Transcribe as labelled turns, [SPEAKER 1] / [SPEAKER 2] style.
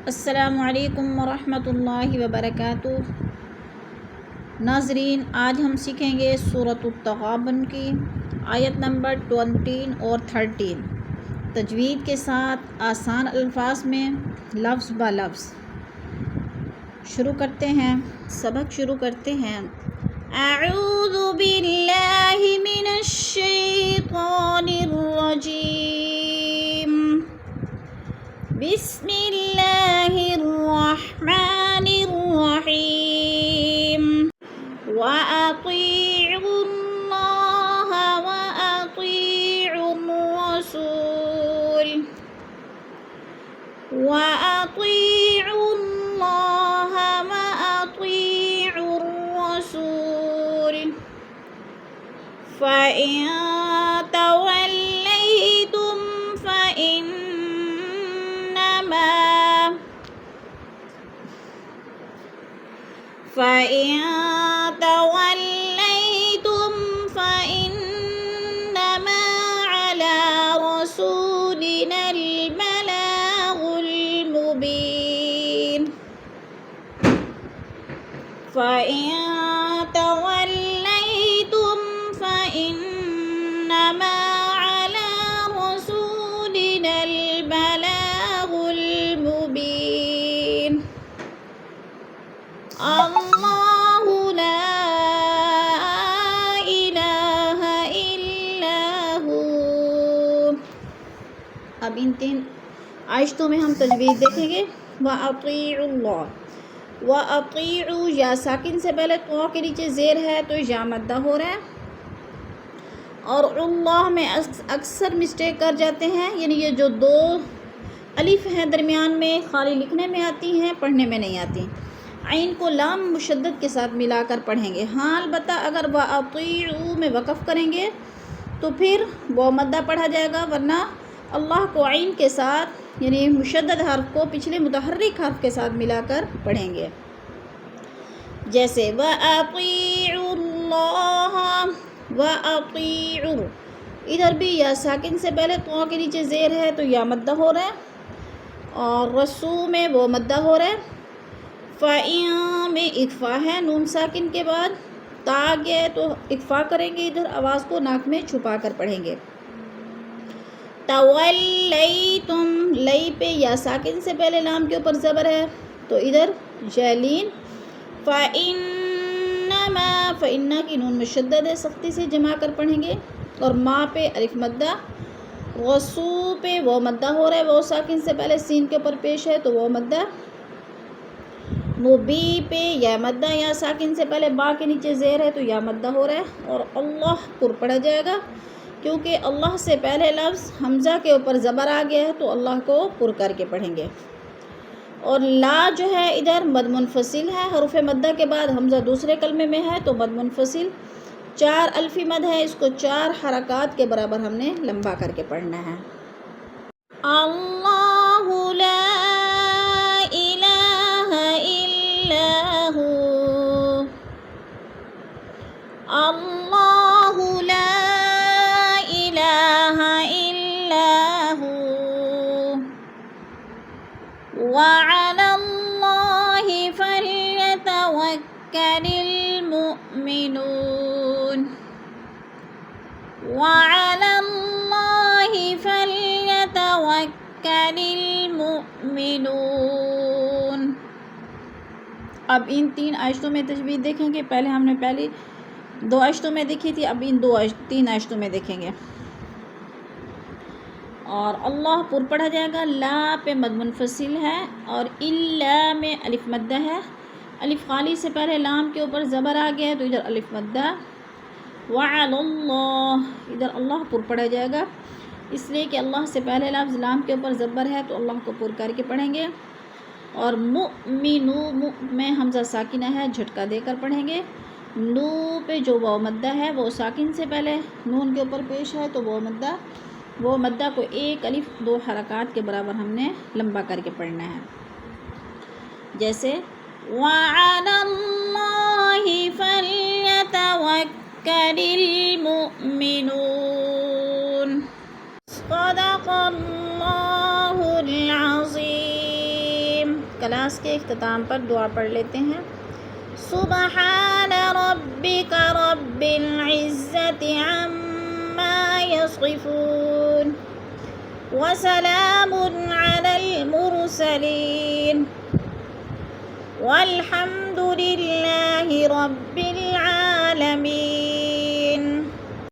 [SPEAKER 1] अस्सलामु अलैकुम वरहमतुल्लाहि वबरकातुह। नाज़रीन, आज हम सीखेंगे सूरतुत तग़ाबुन की आयत नंबर 20 और 13 तजवीद के साथ आसान अल्फाज में लफ्ज़ ब लफ्ज़। शुरू करते हैं, सबक शुरू करते हैं। अऊज़ु बिल्लाहि मिनश शैतानिर रजीम। बिस्मिल्लाहिर्रहमानिर्रहीम। व अतीउल्लाह व अतीउर रसूल। व अतीउल्लाह व अतीउर रसूल। फ़इन तवल्लैतुम फ़इन्नमा अला रसूलिनल बलागुल मुबीन। फ़इन तवल्लैतुम फ़इन्नमा अला रसूलिनल बलागुल मुबीन। अल्लाहु ला इलाहा इल्ला हू। अब इन 3 आयतों में हम तजवीज़ देखेंगे। व अतीउल्लाह, व अतीउ या साकिन से पहले तो के नीचे ज़ेर है तो या मद्दा हो रहा है। और अल्लाह में अक्सर मिस्टेक कर जाते हैं, यानी ये जो 2 अलिफ हैं दरमियान में खाली लिखने में आती हैं, पढ़ने में नहीं आती। आइन को लाम मुशद्दद के साथ मिलाकर पढ़ेंगे। हाँ, अलबत्ता अगर व अतीउ में वक़फ़ करेंगे तो फिर वो मद्दा पढ़ा जाएगा, वरना अल्लाह को आइन के साथ यानी मुशद्दद हर्फ को पिछले मुतहर्रिक हर्फ के साथ मिलाकर पढ़ेंगे। जैसे व अतीउल्लाह व अतीउ, इधर भी या साकिन से पहले तो के नीचे ज़ेर है तो या मद्दा हो रहा है, और रसू में वो मद्दा हो रहा है। फ़इन में इक्फ़ा है, नून साकिन के बाद ता गया तो इक्फ़ा करेंगे, इधर आवाज़ को नाक में छुपा कर पढ़ेंगे। तवल्लैतुम, लई पे या साकिन से पहले लाम के ऊपर ज़बर है तो इधर जैलीन। फ़इन्नमा, फ़इन्ना की नून मुशद्दद है, सख्ती से जमा कर पढ़ेंगे। और माँ पे अलिफ मद्दा, वसू पे वो मद्दा हो रहा है, वो साकिन से पहले सीन के ऊपर पेश है तो वो मद्दा। मुबी पे या मद्दा, या साकिन से पहले बा के नीचे ज़ेर है तो या मद्दा हो रहा है। और अल्लाह पुर पढ़ा जाएगा, क्योंकि अल्लाह से पहले लफ्ज़ हमज़ा के ऊपर ज़बर आ गया है तो अल्लाह को पुर करके पढ़ेंगे। और ला जो है इधर मद मुनफसिल है, हरूफ मद्दा के बाद हमज़ा दूसरे कलमे में है तो मद मुनफसिल 4 अल्फ़ी मद है, इसको 4 हरकात के बराबर हमने लंबा करके पढ़ना है। अल्लाहु ला अल्लाहु ला इलाहा इल्ला हू। व अलल्लाहि फल्यतवक्कलिल मुमिनून। व अलल्लाहि फल्यतवक्कलिल मुमिनून। अब इन 3 आयतों में तजवीज़ देखेंगे। पहले हमने पहली 2 आयतों में देखी थी, अब इन 3 आयतों में देखेंगे। और अल्लाह पुर पढ़ा जाएगा, ला पे मद मुनफसिल है और इल्ला में अलिफ मद्दा है। अलिफ खाली से पहले लाम के ऊपर ज़बर आ गया है तो इधर अलिफ मद्दा। व अलल्लाह, इधर अल्लाह पुर पढ़ा जाएगा, इसलिए कि अल्लाह से पहले लफ्ज़ लाम के ऊपर ज़बर है तो अल्लाह को पुर करके पढ़ेंगे। और मुमिनू में हमज़ा साकिना है, झटका देकर पढ़ेंगे। नू पे जो वो मद्दा है वो साकिन से पहले नून के ऊपर पेश है तो वो मद्दा को 1 अलिफ 2 हरकात के बराबर हमने लंबा करके पढ़ना है। जैसे वअलल्लाहि फल्यतवक्कलिल मुमिनून। सदक़ल्लाहुल अज़ीम। क्लास के इख्तिताम पर दुआ पढ़ लेते हैं। सुबहान रब्बिका रब्बिल इज़्ज़ति अम्मा यसिफून व सलामुन अलल मुरसलीन वल्हम्दुलिल्लाहि रब्बिल आलमीन।